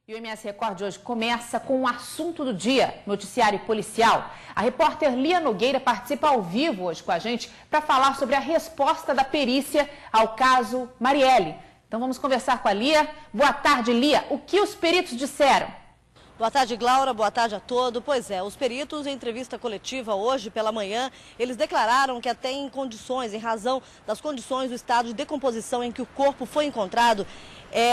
E o MS Record de hoje começa com o assunto do dia, noticiário policial. A repórter Lia Nogueira participa ao vivo hoje com a gente para falar sobre a resposta da perícia ao caso Marielle. Então vamos conversar com a Lia. Boa tarde, Lia. O que os peritos disseram? Boa tarde, Glaura. Boa tarde a todos. Pois é, os peritos, em entrevista coletiva hoje pela manhã, eles declararam que até em razão das condições do estado de decomposição em que o corpo foi encontrado,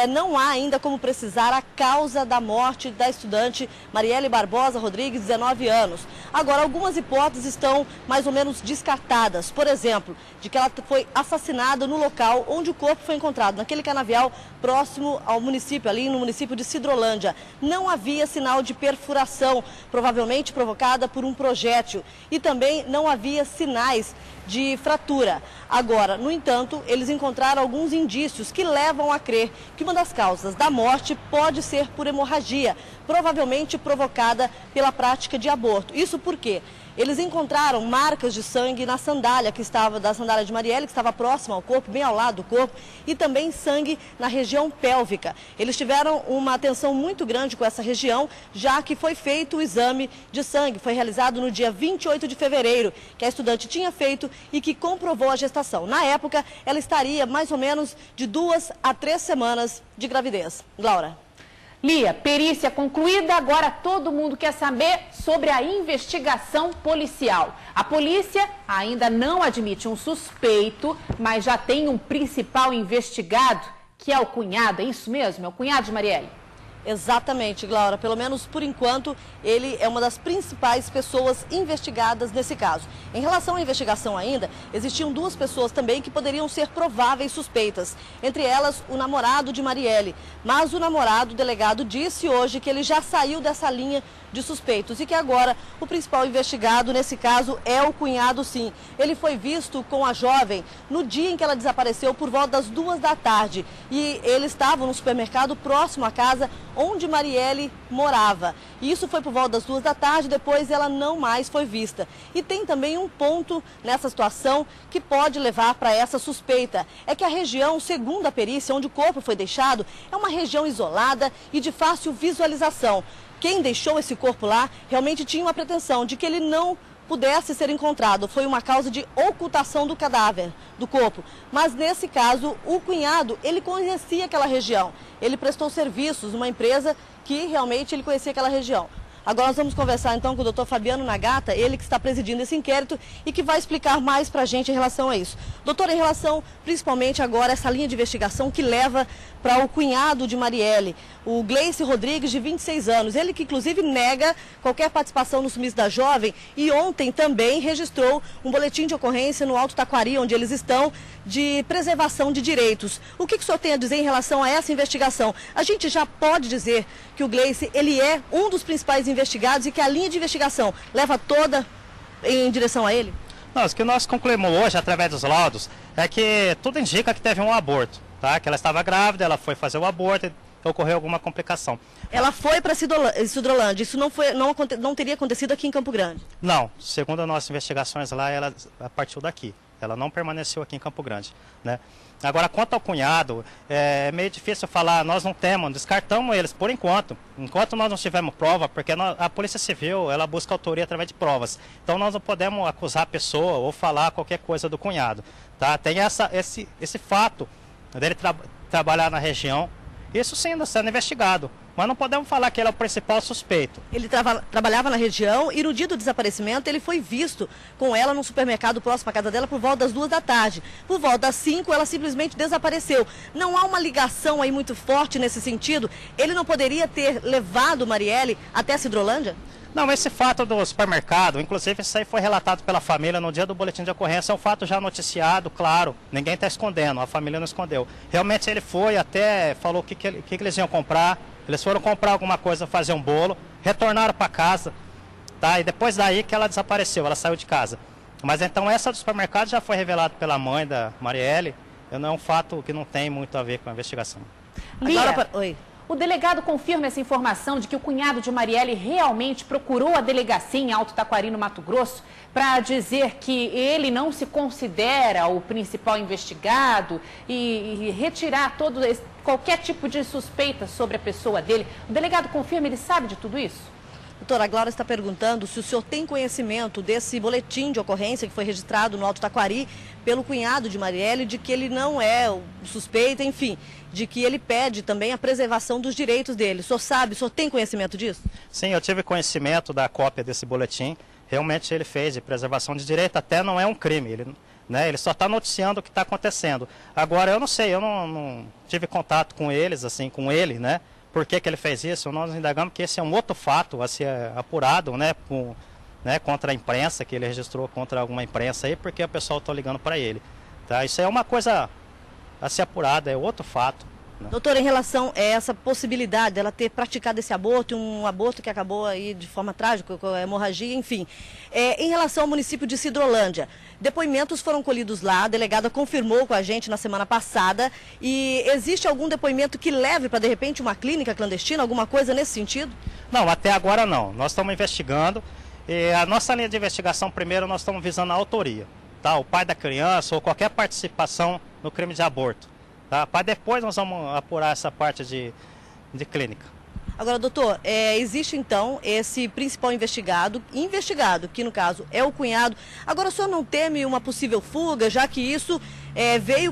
não há ainda como precisar a causa da morte da estudante Marielle Barbosa Rodrigues, 19 anos. Agora, algumas hipóteses estão mais ou menos descartadas. Por exemplo, de que ela foi assassinada no local onde o corpo foi encontrado, naquele canavial próximo ao município, ali no município de Sidrolândia. Não havia sinal de perfuração, provavelmente provocada por um projétil. E também não havia sinais de fratura. Agora, no entanto, eles encontraram alguns indícios que levam a crer que uma das causas da morte pode ser por hemorragia, provavelmente provocada pela prática de aborto. Isso porque eles encontraram marcas de sangue na sandália da sandália de Marielle, que estava próxima ao corpo, bem ao lado do corpo, e também sangue na região pélvica. Eles tiveram uma atenção muito grande com essa região, já que foi feito o exame de sangue. Foi realizado no dia 28 de fevereiro, que a estudante tinha feito e que comprovou a gestação. Na época, ela estaria mais ou menos de 2 a 3 semanas de gravidez. Glaura. Lia, perícia concluída, agora todo mundo quer saber sobre a investigação policial. A polícia ainda não admite um suspeito, mas já tem um principal investigado, que é o cunhado, é isso mesmo? É o cunhado de Marielle? Exatamente, Glaura. Pelo menos por enquanto, ele é uma das principais pessoas investigadas nesse caso. Em relação à investigação ainda, existiam 2 pessoas também que poderiam ser prováveis suspeitas. Entre elas, o namorado de Marielle. Mas o namorado, o delegado, disse hoje que ele já saiu dessa linha de suspeitos e que agora o principal investigado nesse caso é o cunhado, sim. Ele foi visto com a jovem no dia em que ela desapareceu, por volta das 2 da tarde. E ele estava no supermercado próximo à casa onde Marielle morava. E isso foi por volta das 2 da tarde, depois ela não mais foi vista. E tem também um ponto nessa situação que pode levar para essa suspeita. É que a região, segundo a perícia, onde o corpo foi deixado, é uma região isolada e de fácil visualização. Quem deixou esse corpo lá realmente tinha uma pretensão de que ele não pudesse ser encontrado. Foi uma causa de ocultação do cadáver, do corpo. Mas nesse caso, o cunhado, ele conhecia aquela região. Ele prestou serviços numa empresa que realmente ele conhecia aquela região. Agora nós vamos conversar então com o Dr. Fabiano Nagata, ele que está presidindo esse inquérito e que vai explicar mais para a gente em relação a isso. Doutor, em relação principalmente agora a essa linha de investigação que leva para o cunhado de Marielle, o Gleice Rodrigues, de 26 anos. Ele que inclusive nega qualquer participação no sumiço da jovem e ontem também registrou um boletim de ocorrência no Alto Taquari, onde eles estão, de preservação de direitos. O que o senhor tem a dizer em relação a essa investigação? A gente já pode dizer que o Gleice, ele é um dos principais investigados e que a linha de investigação leva toda em direção a ele? Não, o que nós concluímos hoje, através dos laudos, é que tudo indica que teve um aborto, tá? Que ela estava grávida, ela foi fazer o aborto e ocorreu alguma complicação. Ela foi para Sidrolândia, isso não teria acontecido aqui em Campo Grande? Não, segundo as nossas investigações lá, ela partiu daqui. Ela não permaneceu aqui em Campo Grande, né? Agora, quanto ao cunhado, é meio difícil falar, nós não temos, descartamos eles por enquanto. Enquanto nós não tivermos prova, porque a Polícia Civil, ela busca autoria através de provas. Então nós não podemos acusar a pessoa ou falar qualquer coisa do cunhado, tá? Tem esse fato dele trabalhar na região, isso sim está sendo investigado. Mas não podemos falar que ele é o principal suspeito. Ele trabalhava na região e no dia do desaparecimento ele foi visto com ela num supermercado próximo à casa dela por volta das 2 da tarde. Por volta das 5 ela simplesmente desapareceu. Não há uma ligação aí muito forte nesse sentido? Ele não poderia ter levado Marielle até Sidrolândia? Não, esse fato do supermercado, inclusive isso aí foi relatado pela família no dia do boletim de ocorrência, é um fato já noticiado, claro, ninguém está escondendo, a família não escondeu. Realmente ele foi, até falou o que eles iam comprar, eles foram comprar alguma coisa, fazer um bolo, retornaram para casa, tá? E depois daí que ela desapareceu, ela saiu de casa. Mas então essa do supermercado já foi revelada pela mãe da Marielle, não é um fato que não tem muito a ver com a investigação. Lia, Oi. O delegado confirma essa informação de que o cunhado de Marielle realmente procurou a delegacia em Alto Taquari, no Mato Grosso, para dizer que ele não se considera o principal investigado e retirar qualquer tipo de suspeita sobre a pessoa dele. O delegado confirma, ele sabe de tudo isso? Doutora, a Glória está perguntando se o senhor tem conhecimento desse boletim de ocorrência que foi registrado no Alto Taquari pelo cunhado de Marielle, de que ele não é o suspeito, enfim, de que ele pede também a preservação dos direitos dele. O senhor sabe, o senhor tem conhecimento disso? Sim, eu tive conhecimento da cópia desse boletim. Realmente ele fez de preservação de direito, até não é um crime, ele só está noticiando o que está acontecendo. Agora, eu não sei, eu não tive contato com eles, assim, com ele, né? Por que ele fez isso? Nós indagamos que esse é um outro fato a ser apurado, contra a imprensa, que ele registrou contra alguma imprensa aí, porque o pessoal está ligando para ele. Tá? Isso é uma coisa a ser apurada, é outro fato. Doutora, em relação a essa possibilidade dela ter praticado esse aborto, um aborto que acabou aí de forma trágica, com hemorragia, enfim. Em relação ao município de Sidrolândia, depoimentos foram colhidos lá, a delegada confirmou com a gente na semana passada. E existe algum depoimento que leve para, de repente, uma clínica clandestina, alguma coisa nesse sentido? Não, até agora não. Nós estamos investigando. E a nossa linha de investigação, primeiro, nós estamos visando a autoria. Tá? O pai da criança ou qualquer participação no crime de aborto. Tá? Para depois nós vamos apurar essa parte de clínica. Agora, doutor, existe então esse principal investigado, que no caso é o cunhado. Agora, o senhor não teme uma possível fuga, já que isso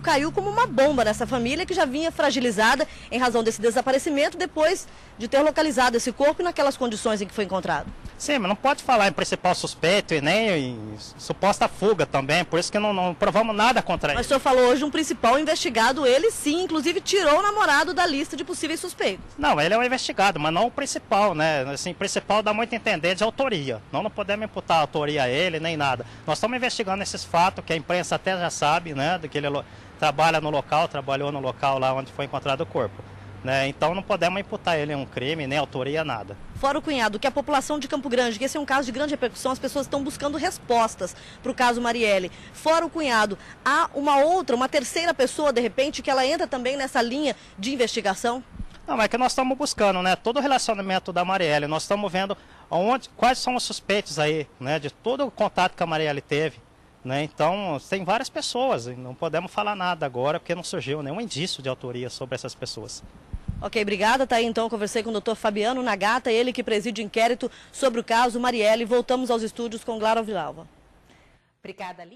caiu como uma bomba nessa família que já vinha fragilizada em razão desse desaparecimento, depois de ter localizado esse corpo e naquelas condições em que foi encontrado? Sim, mas não pode falar em principal suspeito e nem em suposta fuga também, por isso que não provamos nada contra ele. Mas o senhor falou hoje um principal investigado, ele sim, inclusive tirou o namorado da lista de possíveis suspeitos. Não, ele é um investigado, mas não o principal, né? Assim, o principal dá muito a entender de autoria. Não podemos imputar a autoria a ele, nem nada. Nós estamos investigando esses fatos, que a imprensa até já sabe, né? De que ele trabalhou no local lá onde foi encontrado o corpo. Né? Então não podemos imputar ele um crime, nem autoria, nada. Fora o cunhado, que a população de Campo Grande, que esse é um caso de grande repercussão, as pessoas estão buscando respostas para o caso Marielle. Fora o cunhado, há uma terceira pessoa, de repente, que ela entra também nessa linha de investigação? Não, é que nós estamos buscando, né, todo o relacionamento da Marielle. Nós estamos vendo quais são os suspeitos aí, né, de todo o contato que a Marielle teve. Né? Então, tem várias pessoas, não podemos falar nada agora, porque não surgiu nenhum indício de autoria sobre essas pessoas. Ok, obrigada. Tá aí então, conversei com o Dr. Fabiano Nagata, ele que preside o inquérito sobre o caso Marielle. Voltamos aos estúdios com Glória Villalva. Obrigada, Lia.